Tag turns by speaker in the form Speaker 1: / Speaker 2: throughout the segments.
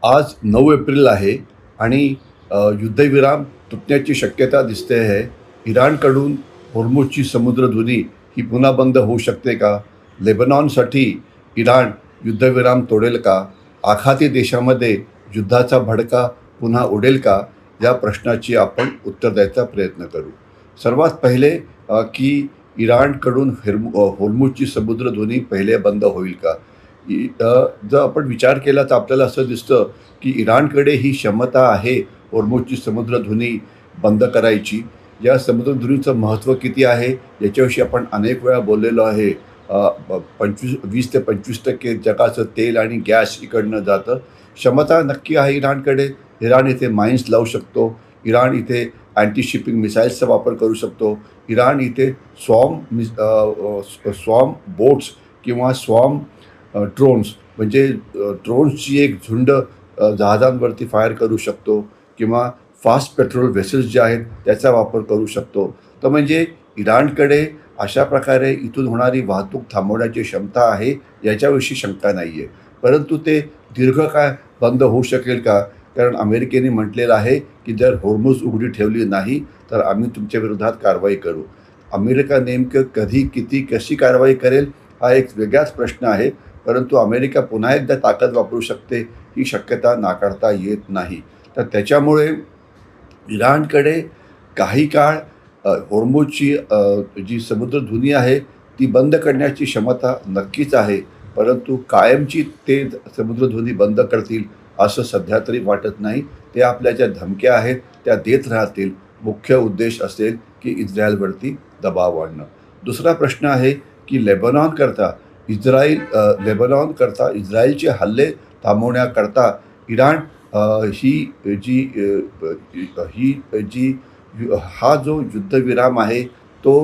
Speaker 1: आज 9 एप्रिल आहे आणि युद्धविराम तुटण्याची शक्यता दिसते आहे. इराणकडून होर्मुझची समुद्रधुनी ही पुन्हा बंद होऊ शकते का? लेबनॉनसाठी इराण युद्धविराम तोडेल का? आखाती देशामध्ये युद्धाचा भडका पुन्हा उडेल का? या प्रश्नाची आपण उत्तर द्यायचा प्रयत्न करू. सर्वात पहिले की इराणकडून होर्मुझची समुद्रधुनी पहिले बंद होईल का? जर आपण विचार केला तर आपल्याला असं दिसतं की इराणकडे ही क्षमता आहे होर्मुझची समुद्रधुनी बंद करायची. या समुद्रधुनीचं महत्त्व किती आहे याच्याविषयी आपण अनेक वेळा बोललेलो आहे. 20 ते 25% जगाचं तेल आणि गॅस इकडनं जातं. क्षमता नक्की आहे इराणकडे. इराण इथे माइन्स लावू शकतो. इराण इथे अँटी शिपिंग मिसाईल्सचा वापर करू शकतो. इराण इथे स्वॉर्म बोट्स किंवा ड्रोन्स म्हणजे ड्रोन्सची एक झुंड जहाजांवरती फायर करू शकतो किंवा फास्ट पेट्रोल व्हेसल्स जे आहेत त्याचा वापर करू शकतो. तर म्हणजे इराणकडे अशा प्रकारे इथून होणारी वाहतूक थांबवण्याची क्षमता आहे याच्याविषयी शंका नाही आहे. परंतु ते दीर्घकाळ बंद होऊ शकेल का? कारण अमेरिकेने म्हटलेलं आहे की जर होर्मुझ उघडी ठेवली नाही तर आम्ही तुमच्या विरोधात कारवाई करू. अमेरिका नेमकं कधी, किती, कशी कारवाई करेल हा एक वेगळाच प्रश्न आहे. परंतु अमेरिका पुन्हा एकदा ताकद वापरू शकते ही शक्यता नाकारता येत नाही. तर त्याच्यामुळे इराणकडे काही काळ होर्मुझची जी समुद्रधुनी आहे ती बंद करण्याची क्षमता नक्कीच आहे. परंतु कायमची ते समुद्रधुनी बंद करतील असं सध्या तरी वाटत नाही. ते आपल्या ज्या धमक्या आहेत त्या देत राहतील. मुख्य उद्देश असेल की इस्रायलवरती दबाव आणणं. दुसरा प्रश्न आहे की लेबनॉनकरता इस्रायलचे हल्ले थांबवण्याकरता इराण ही जी ही जी हा जो युद्धविराम आहे तो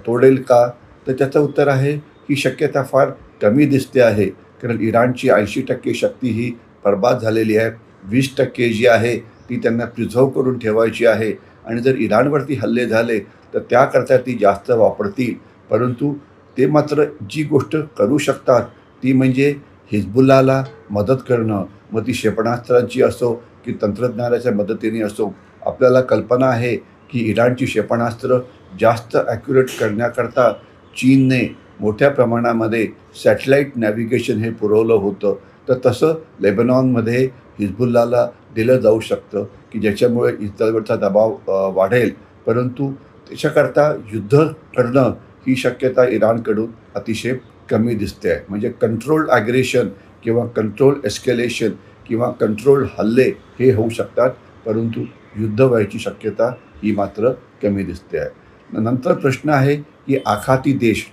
Speaker 1: तोडेल का? तर त्याचं उत्तर आहे ही शक्यता फार कमी दिसते आहे. कारण इराणची 80% शक्ती ही बरबाद झालेली आहे. 20% जी आहे ती त्यांना प्रिझर्व करून ठेवायची आहे आणि जर इराणवरती हल्ले झाले तर त्याकरता ती जास्त वापरतील. परंतु ते मात्र जी गोष्ट करू शकतात ती म्हणजे हिजबुल्लाला मदत करणं. मग ती क्षेपणास्त्रांची असो की तंत्रज्ञानाच्या मदतीने असो. आपल्याला कल्पना आहे की इराणची क्षेपणास्त्र जास्त ॲक्युरेट करण्याकरता चीनने मोठ्या प्रमाणामध्ये सॅटेलाईट नॅव्हिगेशन हे पुरवलं होतं. तर तसं लेबनॉनमध्ये हिजबुल्लाला दिलं जाऊ शकतं की ज्याच्यामुळे इस्रायलवरचा दबाव वाढेल. परंतु त्याच्याकरता युद्ध करणं ही शक्यता इराणकडून अतिशय कमी दिसते आहे. म्हणजे कंट्रोल्ड ॲग्रेशन किंवा कंट्रोल एस्केलेशन किंवा कंट्रोल्ड हल्ले हे होऊ शकतात. परंतु युद्ध व्हायची शक्यता ही मात्र कमी दिसते आहे. नंतर प्रश्न आहे की आखाती देश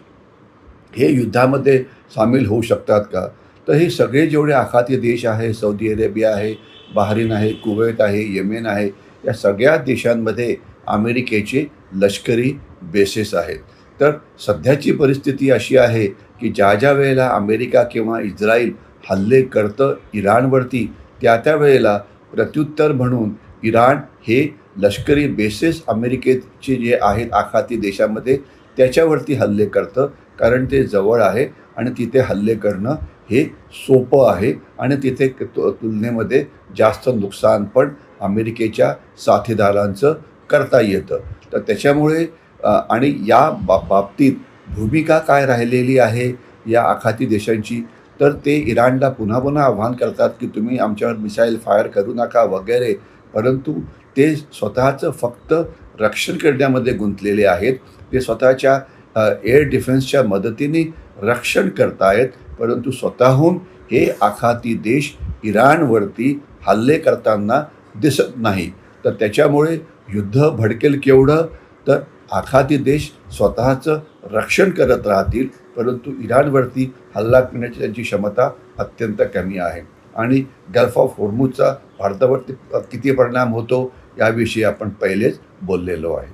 Speaker 1: हे युद्धामध्ये सामील होऊ शकतात का? तर हे सगळे जेवढे आखाती देश आहे, सौदी अरेबिया आहे, बहरीन आहे, कुवेत आहे, येमेन आहे, या सगळ्या देशांमध्ये अमेरिकेचे लष्करी बेसेस आहेत. तर सध्याची परिस्थिती अशी आहे की ज्या वेळेला अमेरिका किंवा इस्रायल हल्ले करतं इराणवरती त्या वेळेला प्रत्युत्तर म्हणून इराण हे लष्करी बेसेस अमेरिकेचे जे आहेत आखाती देशामध्ये त्याच्यावरती हल्ले करतं. कारण ते जवळ आहे आणि तिथे हल्ले करणं हे सोपं आहे आणि तिथे तुलनेमध्ये जास्त नुकसान पण अमेरिकेच्या साथीदारांचं करता येतं. तर त्याच्यामुळे आणि या बाबतीत भूमिका काय राहिलेली आहे या आखाती देशांची? तर ते इराणला पुन्हा पुन्हा आव्हान करतात की तुम्ही आमच्यावर मिसाईल फायर करू नका वगैरे. परंतु ते स्वतःचं फक्त रक्षण करण्यामध्ये गुंतलेले आहेत. ते स्वतःच्या एअर डिफेन्सच्या मदतीने रक्षण करतायत. परंतु स्वतःहून हे आखाती देश इराणवरती हल्ले करताना दिसत नाही. तर त्याच्यामुळे युद्ध भडकेल केवढं? तर आखाती देश स्वतःचं रक्षण करत राहतील. परंतु इराणवरती हल्ला करण्याची त्यांची क्षमता अत्यंत कमी आहे. आणि गल्फ ऑफ होर्मुझचा भारतावरती किती परिणाम होतो याविषयी आपण पहिलेच बोललेलो आहे.